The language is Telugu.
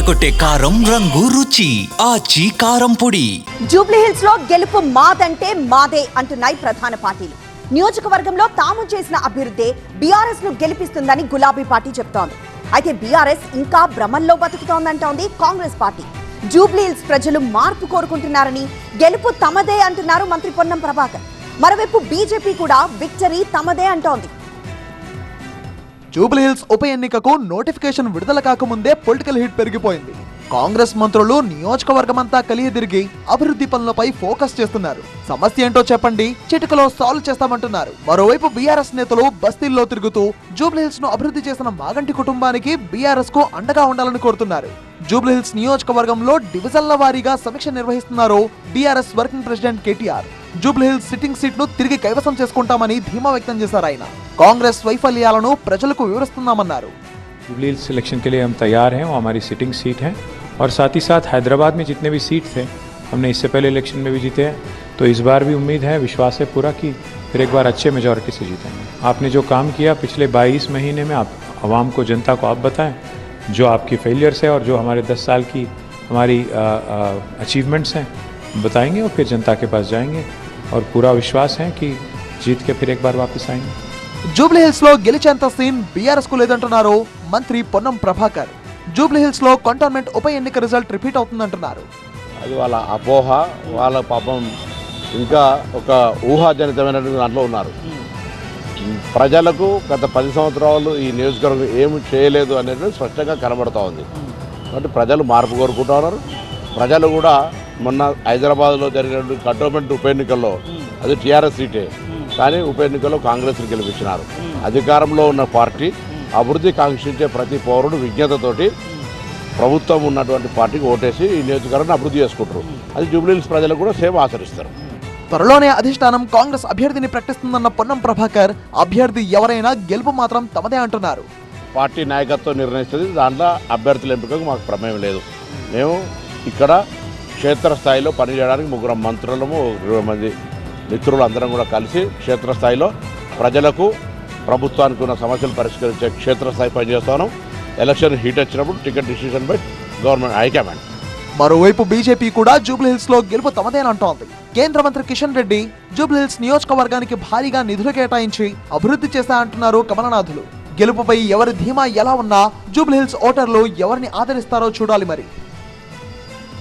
అదరకొట్టే కారం రంగు రుచి ఆచి కారం పొడి. జూబ్లీ హిల్స్ లో గెలుపు మాదంటే మాదే అంటున్నాయి ప్రధాన పార్టీలు. నియోజకవర్గంలో తాము చేసిన అభివృద్ధి బీఆర్ఎస్ ను గెలిపిస్తుందని గులాబీ పార్టీ చెప్తోంది. అయితే బీఆర్ఎస్ ఇంకా భ్రమంలో బతుకుతోందంటోంది కాంగ్రెస్ పార్టీ. జూబ్లీ హిల్స్ ప్రజలు మార్పు కోరుకుంటున్నారని, గెలుపు తమదే అంటున్నారు మంత్రి పొన్నం ప్రభాకర్. మరోవైపు బీజేపీ కూడా విక్టరీ తమదే అంటోంది. జూబ్లీ హిల్స్ ఉప ఎన్నికకు నోటిఫికేషన్ విడుదల కాకముందే పొలిటికల్ హిట్ పెరిగిపోయింది. కాంగ్రెస్ మంత్రులు నియోజకవర్గమంతా కలియదిరిగి అభివృద్ధి పనులపై ఫోకస్ చేస్తున్నారు. సమస్య ఏంటో చెప్పండి, చిటికలో సాల్వ్ చేస్తామంటున్నారు. మరోవైపు బీఆర్ఎస్ నేతలు బస్తీల్లో తిరుగుతూ జూబ్లీ హిల్స్ ను అభివృద్ధి చేసిన మాగంటి కుటుంబానికి బీఆర్ఎస్ కు అండగా ఉండాలని కోరుతున్నారు. జూబ్లీ హిల్స్ నియోజకవర్గంలో డివిజన్ల వారీగా సమీక్ష నిర్వహిస్తున్నారు BRS working president KTR. Jubilee hills sitting seat ను తిరిగి కైవసం చేసుకుంటామని ధీమా వ్యక్తం చేశారు ఆయన. కాంగ్రెస్ వైఫల్యాలను ప్రజలకు వివరిస్తున్నామన్నారు. जूबली हिल्स सिलेक्शन के लिए हम तैयार हैं, वो हमारी सिटिंग सीट है और साथ ही साथ हैदराबाद में जितने भी सीट थे हमने इससे पहले इलेक्शन में भी जीते हैं, तो इस बार भी उम्मीद है, विश्वास है पूरा कि फिर एक बार अच्छे मेजॉरिटी से जीतेंगे। आपने जो काम किया पिछले 22 महीने में, आप आवाम को, जनता को आप बताएं जो आपकी फेलियर्स है और जो हमारे 10 साल की हमारी अचीवमेंट्स हैं बताएंगे और फिर जनता के पास जाएंगे और पूरा विश्वास है कि जीत के फिर एक बार वापस आएंगे। జూబ్లీ హిల్స్ లో గెలిచేంత సీన్ బీఆర్ఎస్ కు లేదంటున్నారు మంత్రి పొన్నం ప్రభాకర్. జూబ్లీ హిల్స్ లో కంటోన్మెంట్ ఉప ఎన్నిక రిజల్ట్ రిపీట్ అవుతుందంటున్నారు. అది వాళ్ళ అపోహ, వాళ్ళ పాపం ఇంకా ఒక ఊహాజనితమైనటువంటి దాంట్లో ఉన్నారు. ప్రజలకు గత 10 సంవత్సరాలు ఈ నియోజకవర్గం ఏమి చేయలేదు అనేది స్పష్టంగా కనబడుతూ ఉంది. కాబట్టి ప్రజలు మార్పు కోరుకుంటూ ఉన్నారు. ప్రజలు కూడా మొన్న హైదరాబాద్లో జరిగినటువంటి కంటోన్మెంట్ ఉప ఎన్నికల్లో అది టీఆర్ఎస్ సీటే, కానీ ఉప ఎన్నికల్లో కాంగ్రెస్ని గెలిపించినారు. అధికారంలో ఉన్న పార్టీ, అభివృద్ధి కాంక్షించే ప్రతి పౌరుడు విజ్ఞతతోటి ప్రభుత్వం ఉన్నటువంటి పార్టీకి ఓటేసి ఈ నియోజకవర్గాన్ని అభివృద్ధి చేసుకుంటారు. అది జూబ్లీ హిల్స్ ప్రజలు కూడా సేమ్ ఆచరిస్తారు. త్వరలోనే అధిష్టానం కాంగ్రెస్ అభ్యర్థిని ప్రకటిస్తుందన్న పొన్నం ప్రభాకర్, అభ్యర్థి ఎవరైనా గెలుపు మాత్రం తమదే అంటున్నారు. పార్టీ నాయకత్వం నిర్ణయిస్తుంది, దాంట్లో అభ్యర్థుల ఎంపికకు మాకు ప్రమేయం లేదు. మేము ఇక్కడ క్షేత్రస్థాయిలో పనిచేయడానికి 3 మంత్రులము, 20 మంది మిత్రులు అందరం కూడా కలిసి క్షేత్రస్థాయిలో ప్రజలకు, ప్రభుత్వానికి ఉన్న సమస్యలు పరిష్కరించే క్షేత్రస్థాయి పనిచేస్తాను. ఎలక్షన్ హీట్ వచ్చినప్పుడు ticket decision by government high command. మరోవైపు బీజేపీ కూడా జూబ్లీ హిల్స్ లో గెలుపు తమదేనంటోంది. కేంద్ర మంత్రి కిషన్ రెడ్డి జూబ్లీ హిల్స్ నియోజకవర్గానికి భారీగా నిధులు కేటాయించి అభివృద్ధి చేస్తా అంటున్నారు కమలనాథులు. గెలుపుపై ఎవరి ధీమా ఎలా ఉన్నా జూబ్లీ హిల్స్ ఓటర్లు ఎవరిని ఆదరిస్తారో చూడాలి మరి.